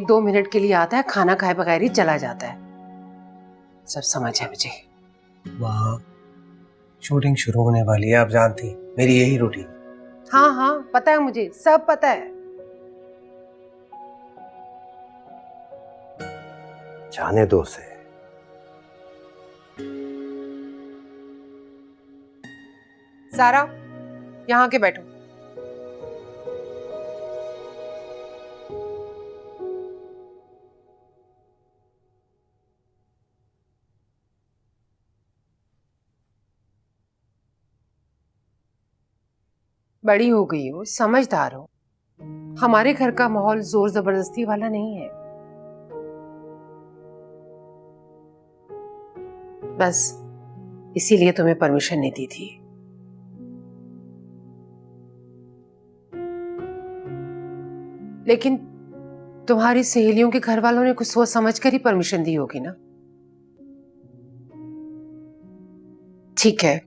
1-2 minute के लिए आता है, खाना खाए बगैर ही चला जाता है। सब समझ है मुझे। वाह, शूटिंग शुरू होने वाली है, आप जानती मेरी यही रूटीन। हाँ हाँ पता है मुझे, सब पता है। जाने दो उसे। सारा, यहाँ के बैठो। बड़ी हो गई हो, समझदार हो। हमारे घर का माहौल जोर जबरदस्ती वाला नहीं है। बस इसीलिए तुम्हें परमिशन नहीं दी थी। लेकिन तुम्हारी सहेलियों के घर वालों ने कुछ सोच समझ कर ही परमिशन दी होगी ना। ठीक है,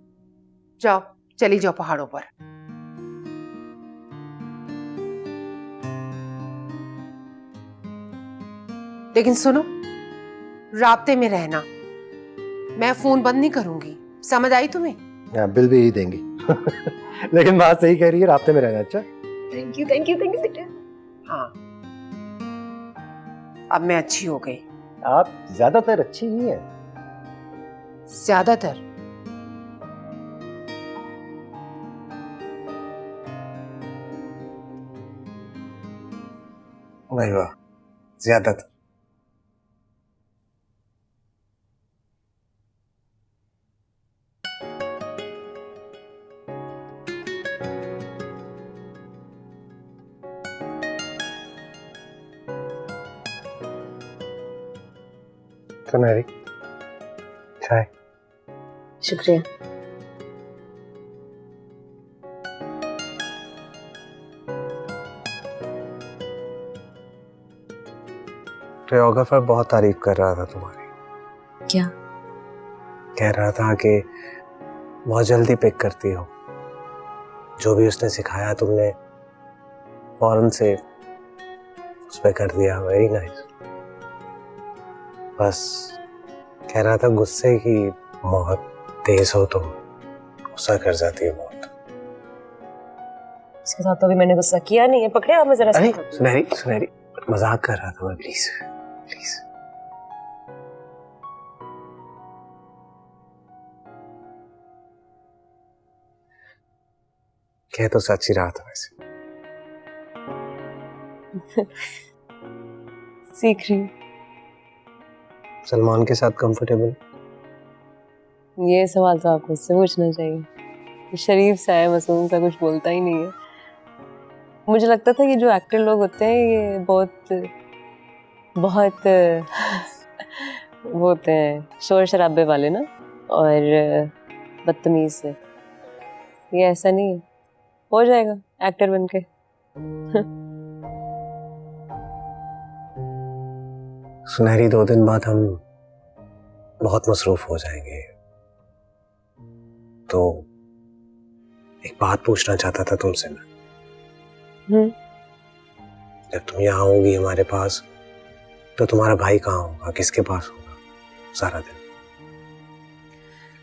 जाओ, चली जाओ पहाड़ों पर। लेकिन सुनो, राब्ते में रहना। मैं फोन बंद नहीं करूंगी, समझ आई तुम्हें? बिल भी ही देंगी। लेकिन बात सही कह रही है, रास्ते में रहना। अच्छा, thank you thank you thank you बेटा। हाँ, अब मैं अच्छी हो गई। आप ज्यादातर अच्छी ही हैं। ज्यादातर? नहीं वाह, ज्यादातर। सुनहरी, चाय। शुक्रिया। कोरियोग्राफर बहुत तारीफ कर रहा था तुम्हारी। क्या? कह रहा था कि बहुत जल्दी पिक करती हो। जो भी उसने सिखाया तुमने फौरन से उस पे कर दिया। Very nice. बस कह रहा था गुस्से की बहुत तेज हो तो गुस्सा कर जाती है बहुत। इसके साथ तो अभी मैंने गुस्सा किया नहीं है। पकड़े आप, मैं जरा। अरे सुनहरी सुनहरी, मजाक कर रहा था मैं। Please please. कह तो सच ही रहा था वैसे। सीख रही हूँ। सलमान के साथ कंफर्टेबल? ये सवाल तो आपको उससे पूछना चाहिए। शरीफ सा है, मासूम सा, कुछ बोलता ही नहीं है। मुझे लगता था कि जो एक्टर लोग होते हैं ये बहुत बहुत वो होते हैं शोर शराबे वाले ना, और बदतमीज से। ये ऐसा नहीं है, हो जाएगा एक्टर बनके। सुनहरी, 2 दिन बाद हम बहुत मसरूफ हो जाएंगे, तो एक बात पूछना चाहता था तुमसे मैं। जब तुम यहाँ होगी हमारे पास, तो तुम्हारा भाई कहाँ होगा, किसके पास होगा सारा दिन?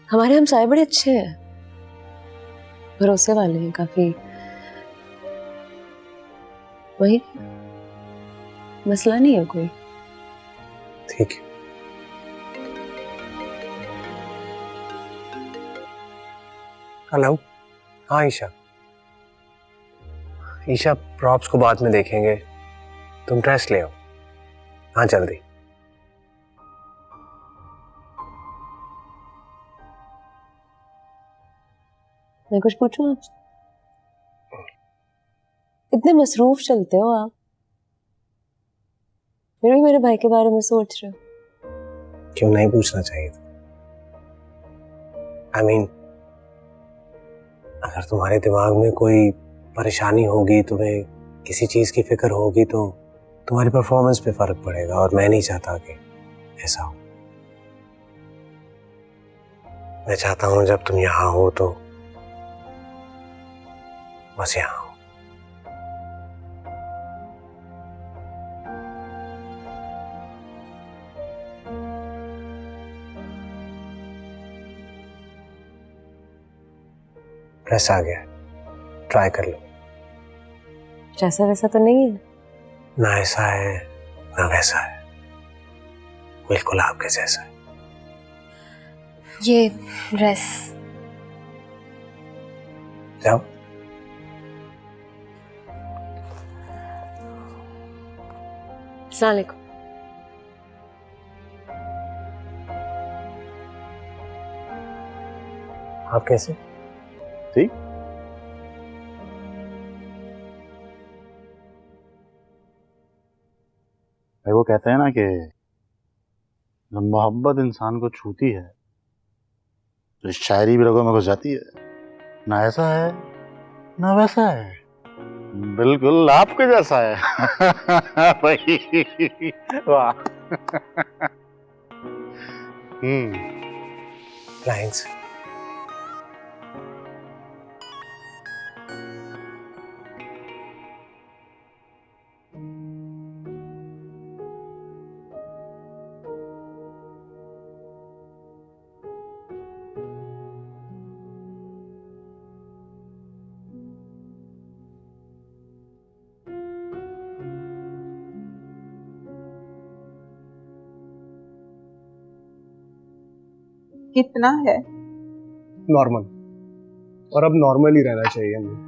हमारे हमसाए बड़े अच्छे हैं, भरोसे वाले हैं काफी। वही मसला नहीं है कोई। ठीक है। हेलो। हाँ ईशा, ईशा प्रॉप्स को बाद में देखेंगे, तुम ड्रेस ले आओ। हाँ जल्दी। मैं कुछ पूछूं आपसे? इतने मसरूफ चलते हो आप, फिर भी मेरे भाई के बारे में सोच रहे हो? क्यों नहीं पूछना चाहिए था? I mean, अगर तुम्हारे दिमाग में कोई परेशानी होगी, तुम्हें किसी चीज की फिक्र होगी, तो तुम्हारी परफॉर्मेंस पे फर्क पड़ेगा, और मैं नहीं चाहता कि ऐसा हो। मैं चाहता हूं जब तुम यहाँ हो तो बस यहाँ हो। रस आ गया, ट्राई कर लो। जैसा वैसा तो नहीं है? ना ऐसा है ना वैसा है, बिल्कुल आपके जैसा है। ये ड्रेस जाओ। अस्सलाम वालेकुम। आप कैसे? ठीक। भाई वो कहते हैं ना कि जब मोहब्बत इंसान को छूती है तो शायरी भी रगों में घुस जाती है। ना ऐसा है ना वैसा है, बिल्कुल आपके जैसा है। भाई वाह। लाइंस। कितना है? नॉर्मल, और अब नॉर्मल ही रहना चाहिए हमें।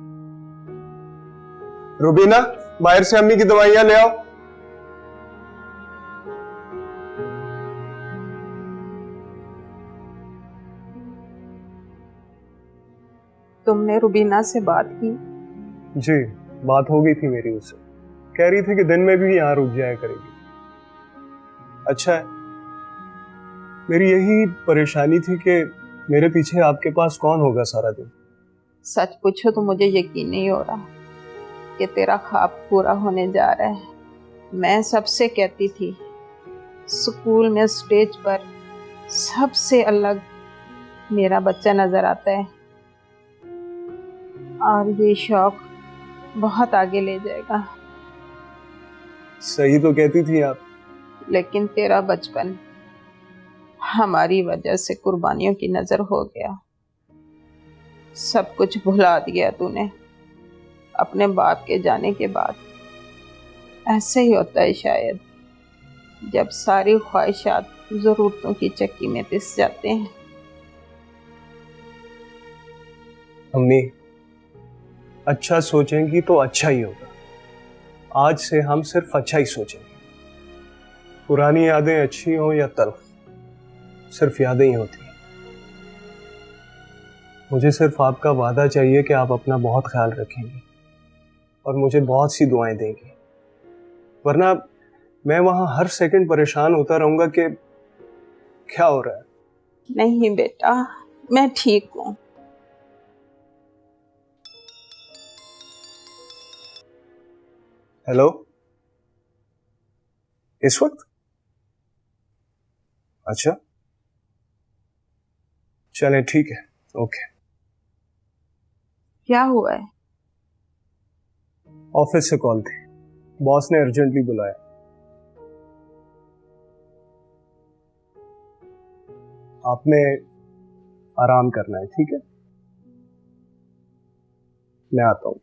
रुबीना, बाहर से अम्मी की दवाइयां ले आओ। तुमने रुबीना से बात की? जी, बात हो गई थी मेरी उससे। कह रही थी कि दिन में भी यहाँ रुक जाया करेगी। अच्छा है, मेरी यही परेशानी थी कि मेरे पीछे आपके पास कौन होगा सारा दिन। सच पूछो तो मुझे यकीन नहीं हो रहा कि तेरा ख्वाब पूरा होने जा रहा है। मैं सबसे कहती थी, स्कूल में स्टेज पर सबसे अलग मेरा बच्चा नजर आता है और ये शौक बहुत आगे ले जाएगा। सही तो कहती थी आप। लेकिन तेरा बचपन हमारी वजह से कुर्बानियों की नजर हो गया। सब कुछ भुला दिया तूने अपने बाप के जाने के बाद। ऐसे ही होता है शायद, जब सारी ख्वाहिशात जरूरतों की चक्की में पिस जाते हैं। अम्मी, अच्छा सोचेंगी तो अच्छा ही होगा। आज से हम सिर्फ अच्छा ही सोचेंगे। पुरानी यादें अच्छी हो या तल्ख, सिर्फ यादें ही होती हैं। मुझे सिर्फ आपका वादा चाहिए कि आप अपना बहुत ख्याल रखेंगे और मुझे बहुत सी दुआएं देंगी, वरना मैं वहां हर सेकंड परेशान होता रहूंगा कि क्या हो रहा है। नहीं बेटा, मैं ठीक हूँ। हेलो, इस वक्त? अच्छा, चलें ठीक है, ओके। क्या हुआ है? ऑफिस से कॉल थी, बॉस ने अर्जेंटली बुलाया। आपने आराम करना है, ठीक है? मैं आता हूं।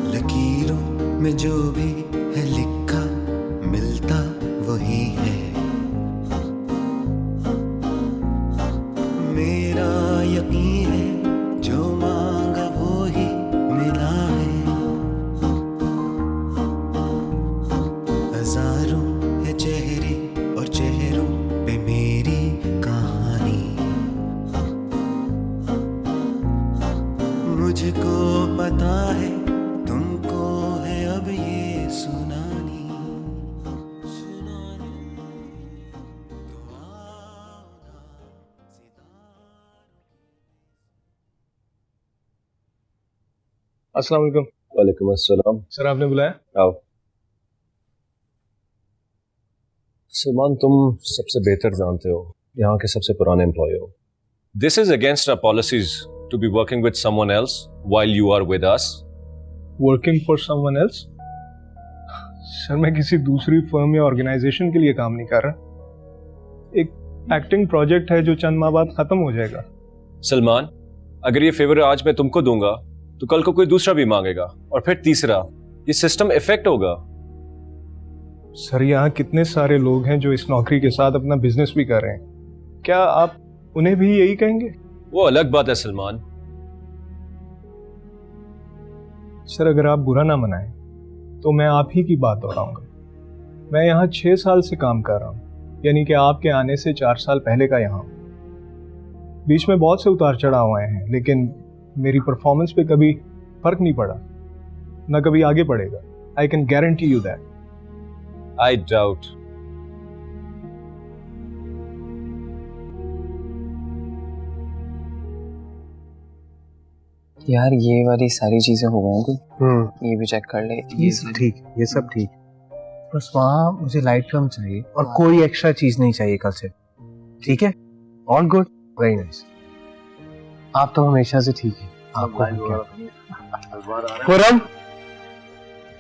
लकीरों में जो भी है लिखा मिलता वही है। मेरा यकीन है जो मांगा वो ही मिला है। हजारों है चेहरे और चेहरों पे मेरी कहानी। मुझको पता है तुमको है अब ये सुनानी। अस्सलाम वालेकुम। वालेकुम अस्सलाम। सर आपने बुलाया? आओ। सलमान, तुम सबसे बेहतर जानते हो, यहाँ के सबसे पुराने एम्प्लॉय हो। This is against our policies to be working with someone else while you are with us. Working for someone else? Sir मैं किसी दूसरी फर्म या ऑर्गेनाइजेशन के लिए काम नहीं कर रहा। एक एक्टिंग प्रोजेक्ट है जो चंद माह बाद खत्म हो जाएगा। सलमान, अगर ये फेवर आज मैं तुमको दूंगा तो कल को कोई दूसरा भी मांगेगा, और फिर तीसरा। ये सिस्टम इफेक्ट होगा। सर यहाँ कितने सारे लोग हैं जो इस नौकरी के साथ अपना बिजनेस भी कर रहे हैं, क्या आप उन्हें भी यही कहेंगे? वो अलग बात है सलमान। सर अगर आप बुरा ना मनाएं तो मैं आप ही की बात दोहराऊंगा। मैं यहाँ 6 साल से काम कर रहा हूँ, यानी कि आपके आने से 4 साल पहले का यहाँ। बीच में बहुत से उतार चढ़ाव आए हैं, लेकिन मेरी परफॉर्मेंस पे कभी फर्क नहीं पड़ा, ना कभी आगे पड़ेगा। I can guarantee you that. I doubt. यार ये वाली सारी चीजें हो गई कुछ, ये भी चेक कर ले। ये सब ठीक, ये सब ठीक। बस वहाँ मुझे लाइट कम चाहिए और कोई एक्स्ट्रा चीज नहीं चाहिए कल से। ठीक है? All good, very nice. आप तो हमेशा से ठीक है। आपको खुरम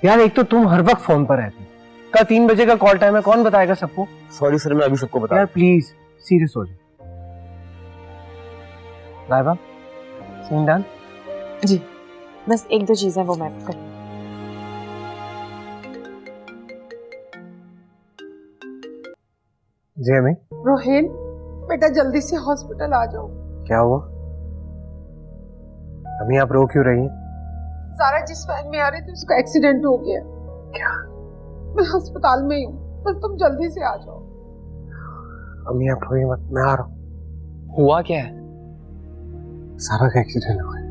यार, एक तो तुम हर वक्त फोन पर रहते हो। कल 3 बजे का कॉल टाइम है, कौन बताएगा सबको? सॉरी सर, मैं अभी सबको बता। यार प्लीज सीरियस हो जाओ। Laiba, scene done? जी, बस 1-2 चीजें वो मैं कर। जी अम्मी। रोहिन बेटा जल्दी से हॉस्पिटल आ जाओ। क्या हुआ अम्मी, आप रो क्यों रही हैं? सारा जिस वैन में आ रही थी उसका एक्सीडेंट हो गया। क्या? मैं अस्पताल में ही हूँ, बस तुम जल्दी से आ जाओ। अम्मी आप रोइए मत, मैं आ रहा हूँ। हुआ क्या है? सारा का एक्सीडेंट हुआ है।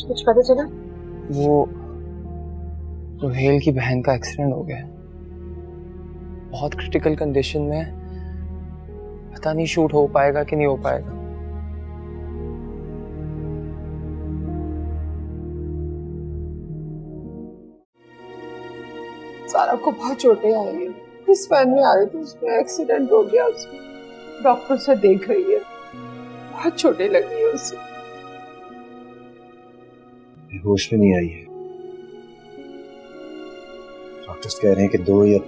कुछ पता चला? वो सुहेल की बहन का एक्सीडेंट हो गया है, बहुत क्रिटिकल कंडीशन में है। पता नहीं शूट हो पाएगा कि नहीं हो पाएगा। सारा को बहुत चोटें आई है। जिस वैन में आ रही थी उसमें एक्सीडेंट हो गया। उसमें डॉक्टर से देख रही है, बहुत चोटें लगी है उसे। होश में नहीं आई है। डॉक्टर्स कह रहे हैं कि 2 या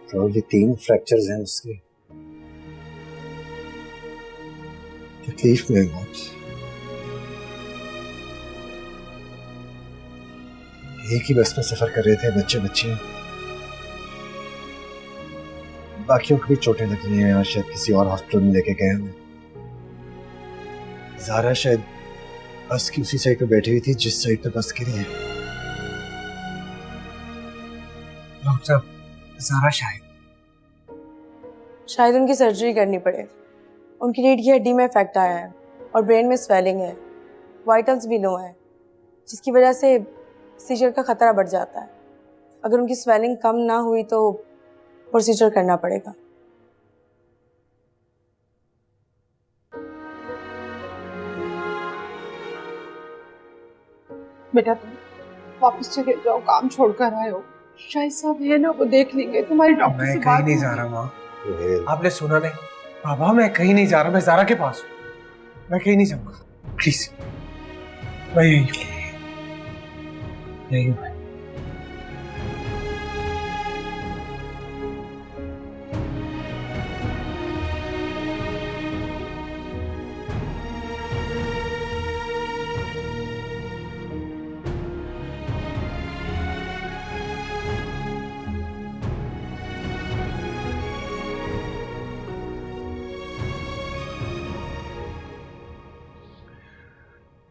प्रोबेबली 3 फ्रैक्चर्स हैं उसके। तकलीफ में है बहुत। एक ही बस में सफर कर रहे थे बच्चे बच्चियां। बाकियों को भी चोटें लगी हैं और शायद किसी और हॉस्पिटल में लेके गए हैं। ज़ारा शायद बस की उसी साइड पे बैठी हुई थी जिस साइड पे बस गिरी है। डॉक्टर, ज़ारा शायद उनकी सर्जरी करनी पड़े। उनकी रीढ़ की हड्डी में इफेक्ट आया है और ब्रेन में स्वेलिंग है, वाइटल्स भी लो है, जिसकी वजह से सीजर का खतरा बढ़ जाता है। अगर उनकी स्वेलिंग कम ना हुई तो प्रोसीजर करना पड़ेगा। बेटा तुम वापस चले जाओ, काम छोड़कर आए हो। शायद साहब है ना, वो देख लेंगे। तुम्हारी डॉक्टर से बात कहीं नहीं जा रहा माँ। आपने सुना नहीं? बाबा मैं कहीं नहीं जा रहा, मैं ज़ारा के पास हूँ। मैं कहीं नहीं जाऊंगा, प्लीज। मैं यही हूँ।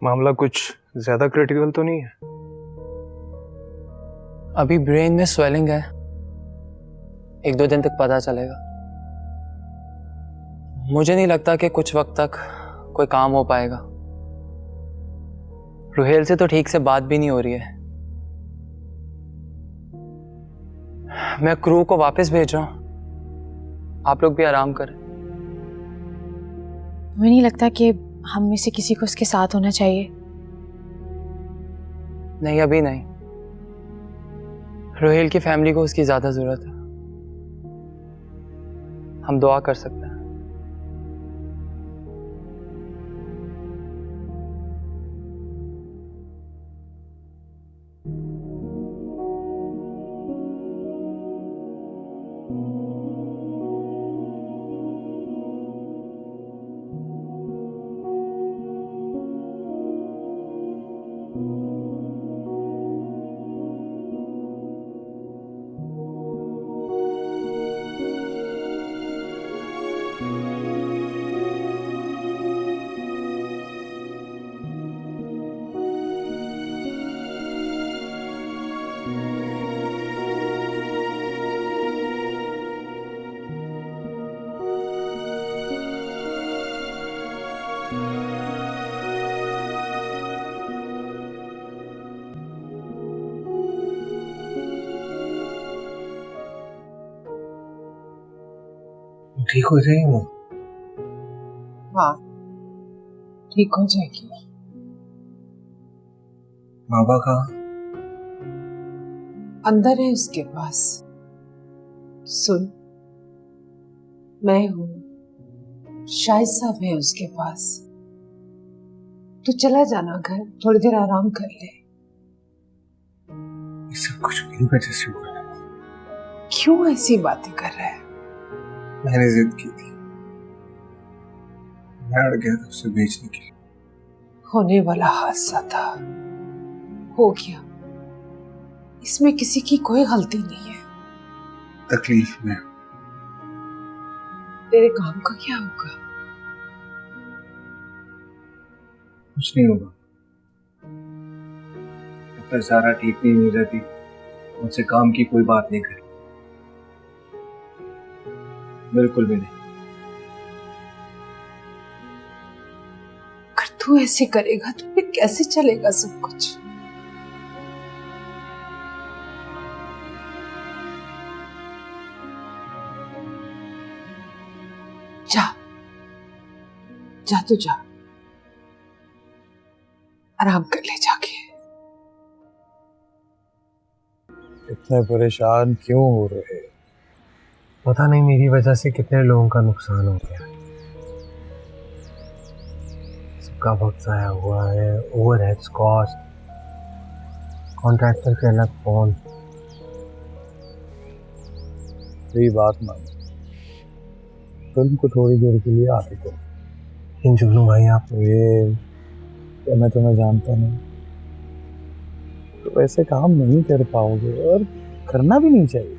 मामला कुछ ज्यादा क्रिटिकल तो नहीं है? अभी ब्रेन में स्वेलिंग है, 1-2 दिन तक पता चलेगा। मुझे नहीं लगता कि कुछ वक्त तक कोई काम हो पाएगा। रुहेल से तो ठीक से बात भी नहीं हो रही है। मैं क्रू को वापस भेज रहा हूं, आप लोग भी आराम करें। मुझे नहीं लगता कि हम में से किसी को उसके साथ होना चाहिए। नहीं, अभी नहीं। रुहेल की फैमिली को उसकी ज्यादा जरूरत है। हम दुआ कर सकते हैं। ठीक हो जाएगी वो? हाँ, ठीक हो जाएगी। बाबा कहाँ? अंदर है उसके पास। सुन, मैं हूं, शाहिद साहब है उसके पास। तू चला जाना घर, थोड़ी देर आराम कर ले। ये सब कुछ मेरी वजह से हुआ है। क्यों ऐसी बातें कर रहा है? मैंने जिद की थी, मैं अड़ गया था उसे बेचने के लिए। होने वाला हादसा था, हो गया। इसमें किसी की कोई गलती नहीं है। तकलीफ में तेरे काम का क्या होगा? कुछ नहीं होगा। जब तक सारा ठीक नहीं हो जाती, मुझसे काम की कोई बात नहीं करी। बिल्कुल भी नहीं। अगर तू ऐसे करेगा तो फिर कैसे चलेगा सब कुछ? जा, जा तू जा, आराम कर ले जाके। इतने परेशान क्यों हो रहे? पता नहीं मेरी वजह से कितने लोगों का नुकसान हो गया। सबका वक्त ज़ाया हुआ है, ओवरहेड्स कॉस्ट, कॉन्ट्रैक्टर के अलग फोन। यही बात मानो, फिल्म को थोड़ी देर के लिए आगे दो। इन जुगनू भाई, आप ये क्या मैं तुम्हें जानता नहीं, तो ऐसे काम नहीं कर पाओगे और करना भी नहीं चाहिए।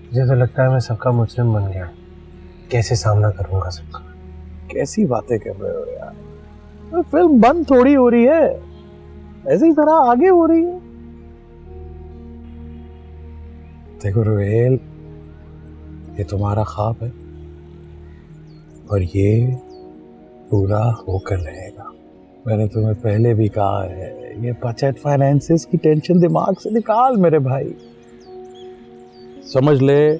मुझे तो लगता है मैं सबका मुजरिम बन गया। कैसे सामना करूंगा सबका? कैसी बातें कर रहे हो यार? तो फिल्म बंद थोड़ी हो रही है, ऐसी तरह आगे हो रही है। देखो रुहेल, ये तुम्हारा ख्वाब है और ये पूरा होकर रहेगा। मैंने तुम्हें पहले भी कहा है, ये बचत फाइनेंसेस की टेंशन दिमाग से निकाल मेरे भाई। समझ ले,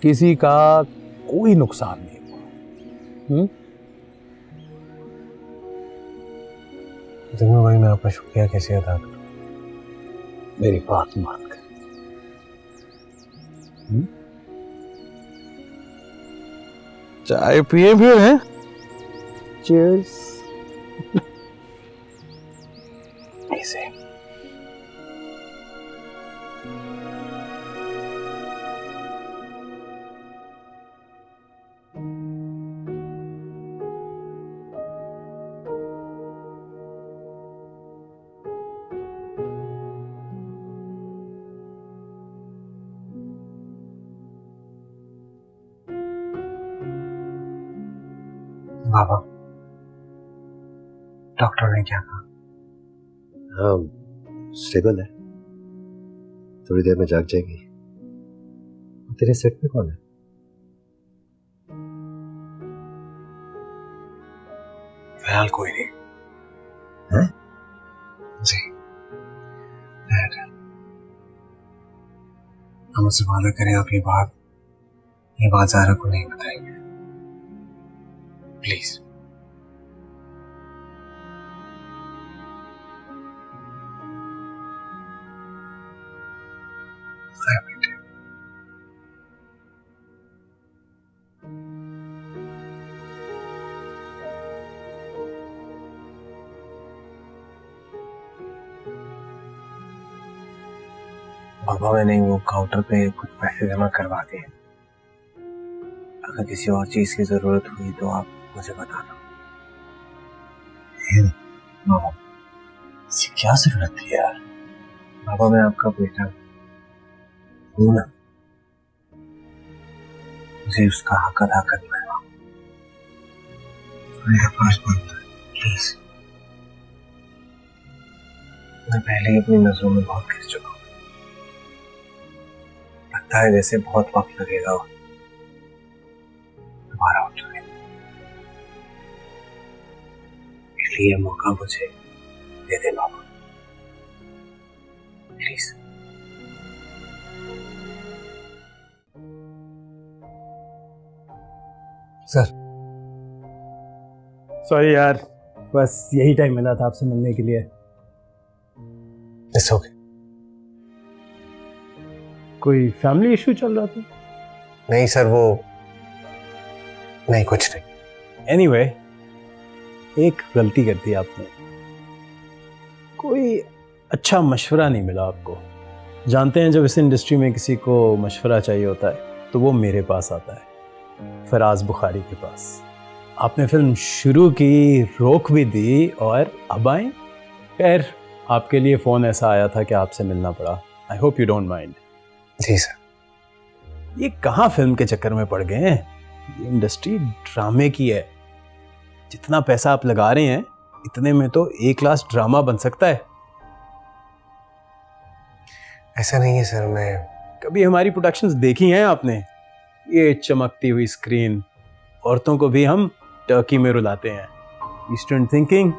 किसी का कोई नुकसान नहीं हुआ। जुगनू भाई, मैं आपका शुक्रिया कैसे अदा करूं? मेरी बात मान कर। चाय पिए फिर हैं? चीयर्स। ऐसे बाबा, डॉक्टर ने क्या कहा? हाँ, स्टेबल है, थोड़ी देर में जाग जाएगी। तेरे सेट पे कौन है? फिलहाल कोई नहीं है? जी, डैड, हम मुझसे वादा करें आप ये बात ज़ारा को नहीं बताएंगे, प्लीज। बाबा, मैंने वो काउंटर पे कुछ पैसे जमा करवा दिए। अगर किसी और चीज की जरूरत हुई तो आप मुझे बताना। बाबा, इसे क्या जरूरत थी यार? बाबा, मैं आपका बेटा हूं ना, मुझे उसका हक अदा करना है। मेरा फर्ज बनता है, प्लीज। मैं पहले ही अपनी नजरों में बहुत गिर चुका हूँ। लगता है जैसे बहुत वक्त लगेगा दोबारा उठ चुके, इसलिए मौका मुझे दे दे बाबा, प्लीज। सर, सॉरी यार, बस यही टाइम मिला था आपसे मिलने के लिए। It's okay. कोई फैमिली इशू चल रहा था? नहीं सर, वो नहीं, कुछ नहीं। एनीवे, एक गलती कर दी आपने। कोई अच्छा मशवरा नहीं मिला आपको। जानते हैं, जब इस इंडस्ट्री में किसी को मशवरा चाहिए होता है तो वो मेरे पास आता है, फराज बुखारी के पास। आपने फिल्म शुरू की, रोक भी दी, और अब आए। खैर, आपके लिए फ़ोन ऐसा आया था कि आपसे मिलना पड़ा। I hope you don't mind. जी सर। ये कहाँ फिल्म के चक्कर में पड़ गए हैं? ये इंडस्ट्री ड्रामे की है। जितना पैसा आप लगा रहे हैं, इतने में तो एक क्लास ड्रामा बन सकता है। ऐसा नहीं है सर। मैं कभी हमारी प्रोडक्शंस देखी हैं आपने? ये चमकती हुई स्क्रीन, औरतों को भी हम टर्की में रुलाते हैं। Eastern thinking,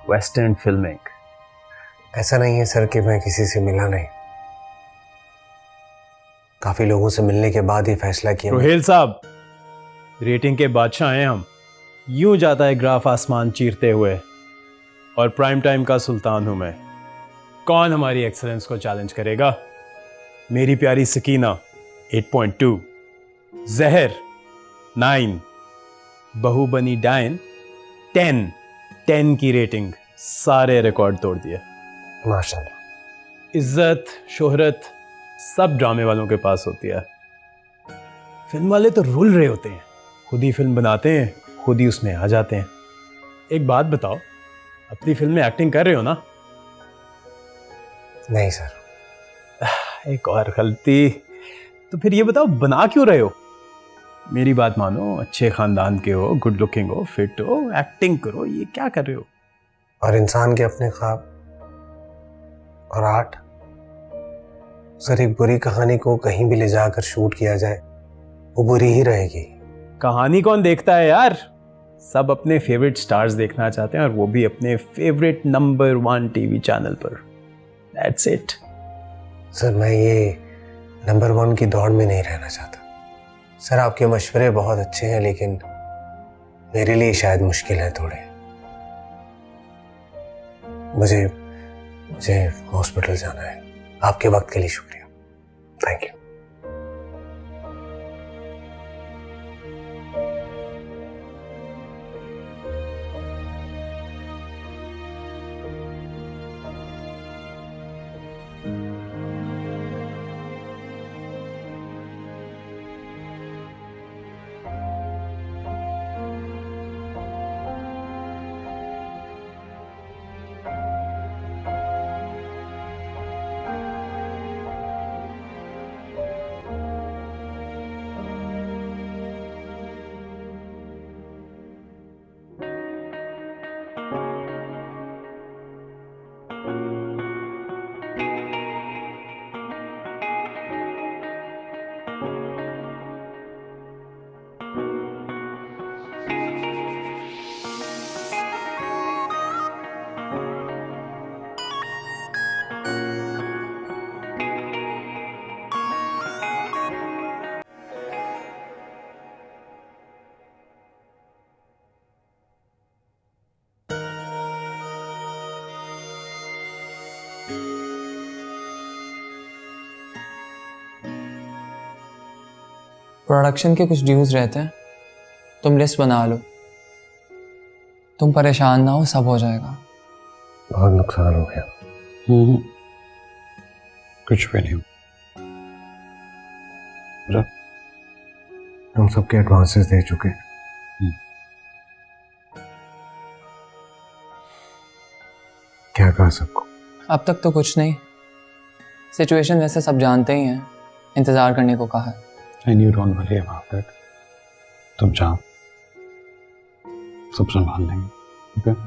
western filming. ऐसा नहीं है सर कि मैं किसी से मिला नहीं। काफी लोगों से मिलने के बाद ही फैसला किया। रोहेल साहब, रेटिंग के बादशाह हैं हम। यूं जाता है ग्राफ आसमान चीरते हुए, और प्राइम टाइम का सुल्तान हूं मैं। कौन हमारी एक्सेलेंस को चैलेंज करेगा? मेरी प्यारी सकीना 8.2, जहर 9, बहू बनी डायन 10 की रेटिंग, सारे रिकॉर्ड तोड़ दिए। माशाल्लाह। इज्जत, शोहरत सब ड्रामे वालों के पास होती है। फिल्म वाले तो रुल रहे होते हैं, खुद ही फिल्म बनाते हैं, खुद ही उसमें आ जाते हैं। एक बात बताओ, अपनी फिल्म में एक्टिंग कर रहे हो ना? नहीं सर। एक और गलती। तो फिर ये बताओ, बना क्यों रहे हो? मेरी बात मानो, अच्छे खानदान के हो, गुड लुकिंग हो, फिट हो, एक्टिंग करो, ये क्या कर रहे हो? और इंसान के अपने ख्वाब और आर्ट। सर, एक बुरी कहानी को कहीं भी ले जाकर शूट किया जाए, वो बुरी ही रहेगी। कहानी कौन देखता है यार? सब अपने फेवरेट स्टार्स देखना चाहते हैं, और वो भी अपने फेवरेट नंबर 1 टीवी चैनल पर। That's it. सर, मैं ये नंबर 1 की दौड़ में नहीं रहना चाहता। सर, आपके मशवरे बहुत अच्छे हैं, लेकिन मेरे लिए शायद मुश्किल है थोड़े। मुझे हॉस्पिटल जाना है। आपके वक्त के लिए शुक्रिया। Thank you. प्रोडक्शन के कुछ ड्यूज रहते हैं, तुम लिस्ट बना लो। तुम परेशान ना हो, सब हो जाएगा। बहुत नुकसान हो गया। कुछ भी नहीं। हम सबके एडवांसेस दे चुके हैं। क्या कहा सबको? अब तक तो कुछ नहीं। सिचुएशन वैसे सब जानते ही हैं, इंतजार करने को कहा है। And you don't worry about it. तुम जाओ, सब संभाल लेंगे। ओके?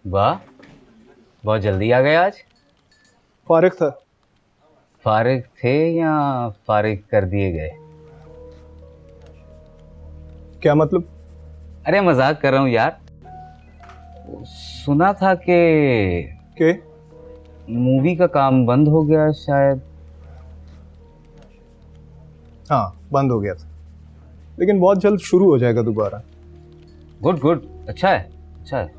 वाह, बहुत जल्दी आ गए आज। फारिग था। फारिग थे या फारिग कर दिए गए? क्या मतलब? अरे मजाक कर रहा हूँ यार। सुना था कि मूवी का काम बंद हो गया शायद। हाँ, बंद हो गया था, लेकिन बहुत जल्द शुरू हो जाएगा दोबारा। गुड गुड, अच्छा है अच्छा है।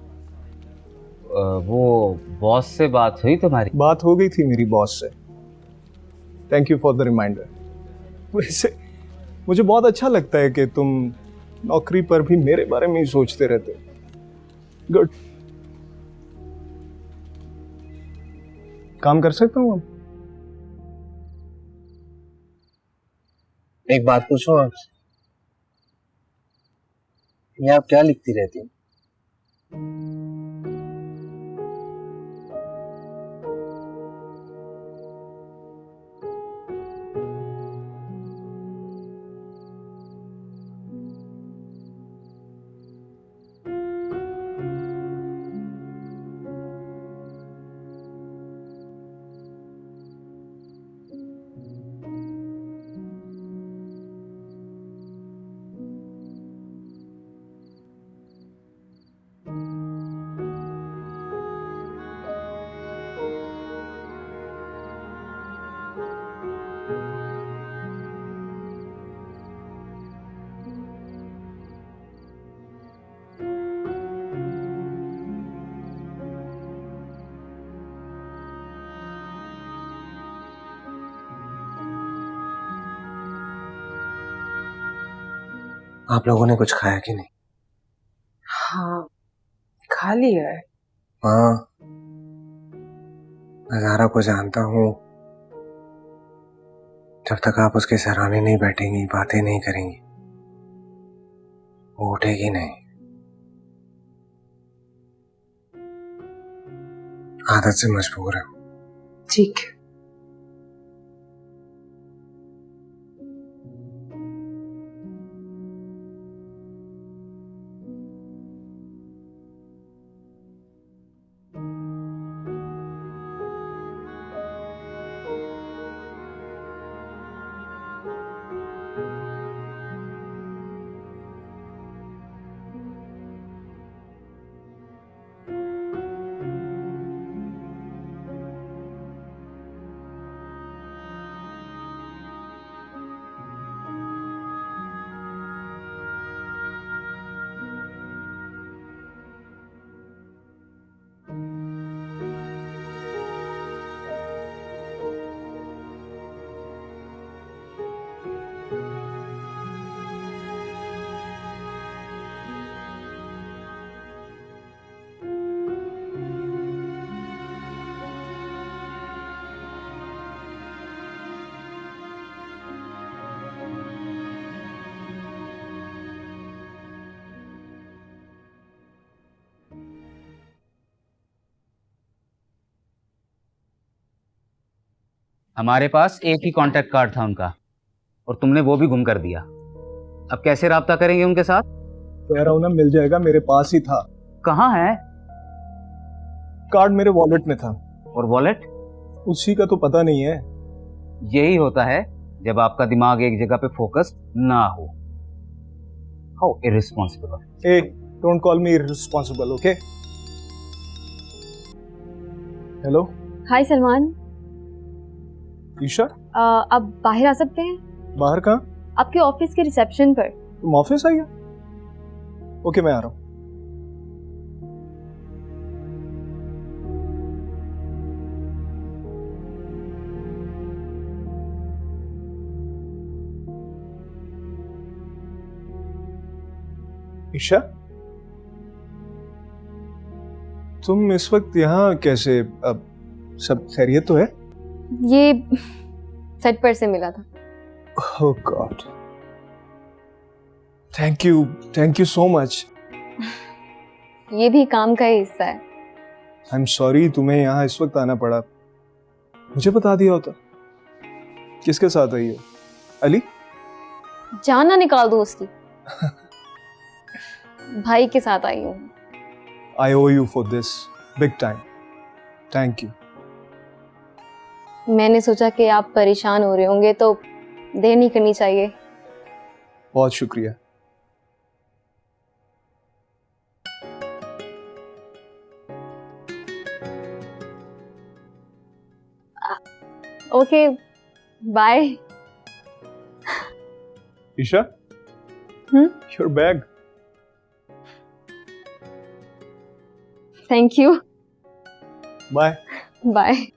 वो बॉस से बात हुई तुम्हारी? बात हो गई थी मेरी बॉस से। Thank you for the reminder. वैसे मुझे बहुत अच्छा लगता है कि तुम नौकरी पर भी मेरे बारे में ही सोचते रहते हो। गुड। काम कर सकता हूँ अब? एक बात पूछूं आपसे, ये आप क्या लिखती रहती हैं? आप लोगों ने कुछ खाया कि नहीं? हाँ, खा लिया है। हाँ, मैं ज़ारा को जानता हूँ। जब तक आप उसके सराहने नहीं बैठेंगी, बातें नहीं करेंगी, वो उठेगी नहीं। आदत से मजबूर है। ठीक है। हमारे पास एक ही कांटेक्ट कार्ड था उनका, और तुमने वो भी गुम कर दिया। अब कैसे राब्ता करेंगे उनके साथ? कह रहा हूं ना, मिल जाएगा, मेरे पास ही था। कहाँ है? कार्ड मेरे वॉलेट में था। और वॉलेट? उसी का तो पता नहीं है। यही होता है जब आपका दिमाग एक जगह पे फोकस ना हो। How irresponsible. Hey, don't call me irresponsible, okay? Hello, हाय सलमान। ईशा, आप बाहर आ सकते हैं? बाहर कहाँ? आपके ऑफिस के रिसेप्शन पर। तुम ऑफिस आई हो? ओके, मैं आ रहा हूँ। ईशा, तुम इस वक्त यहाँ कैसे? अब सब खैरियत तो है? ये सेट पर से मिला था। Oh God. Thank you so much. ये भी काम का ही हिस्सा है। I'm sorry तुम्हें यहाँ इस वक्त आना पड़ा। मुझे बता दिया होता। किसके साथ आई हो? अली? जान ना निकाल दो उसकी। भाई के साथ आई हूँ। I owe you for this big time. Thank you. मैंने सोचा कि आप परेशान हो रहे होंगे तो देर नहीं करनी चाहिए। बहुत शुक्रिया। Okay, bye. Isha? Your bag. Thank you. Bye. Bye.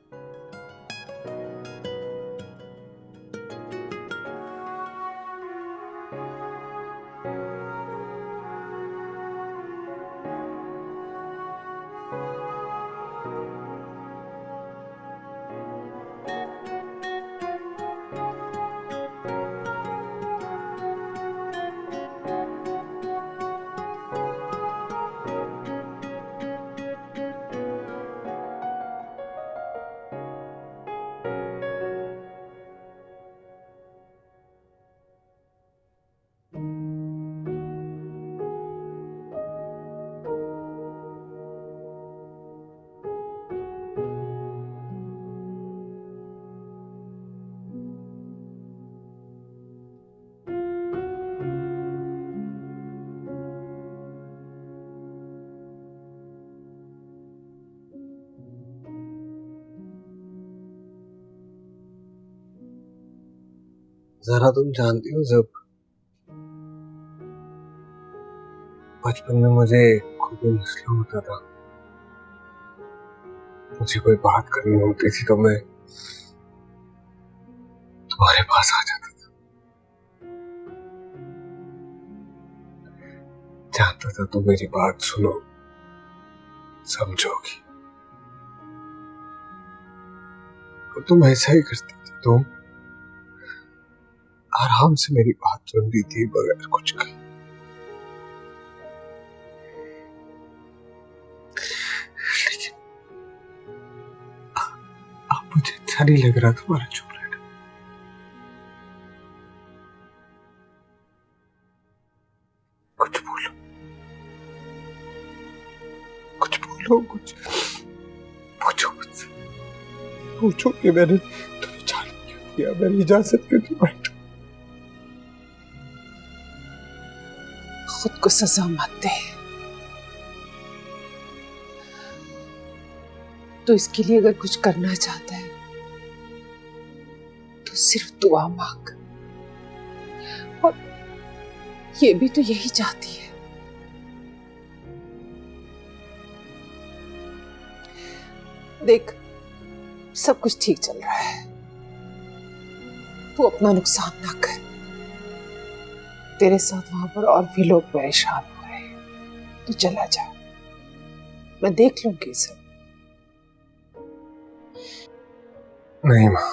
जरा तुम जानती हो, जब बचपन में मुझे कोई मसला होता था, मुझे कोई बात करनी होती थी तो मैं तुम्हारे पास आ जाता था। जानता था तुम मेरी बात सुनो, समझोगी। और तुम ऐसा ही करती थी। तुम आराम से मेरी बात सुनती थी बगैर कुछ कहे। लेकिन अब मुझे अच्छा नहीं लग रहा तुम्हारा चुप रहना। कुछ बोलो, कुछ बोलो, कुछ पूछो मुझसे। पूछो कि मैंने तुम्हें जाने क्यों दिया, मेरी इजाजत क्यों नहीं मांगी। खुद को सजा मत दे। तो इसके लिए अगर कुछ करना चाहता है तो सिर्फ दुआ मांग। और ये भी तो यही चाहती है। देख, सब कुछ ठीक चल रहा है, तू अपना नुकसान ना कर। तेरे साथ वहां पर और भी लोग परेशान हो रहे हैं, तू चला जा, मैं देख लूंगी सब। नहीं माँ,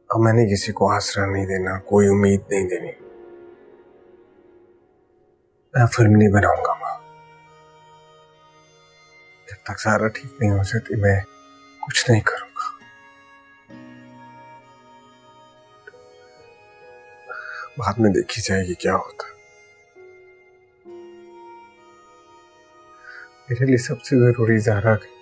अब मैंने किसी को आसरा नहीं देना, कोई उम्मीद नहीं देनी। मैं फिल्म नहीं बनाऊंगा माँ। जब तक सारा ठीक नहीं हो सकती मैं कुछ नहीं करूंगा। बाद में देखी जाएगी क्या होता। मेरे लिए सबसे जरूरी ज़ारा है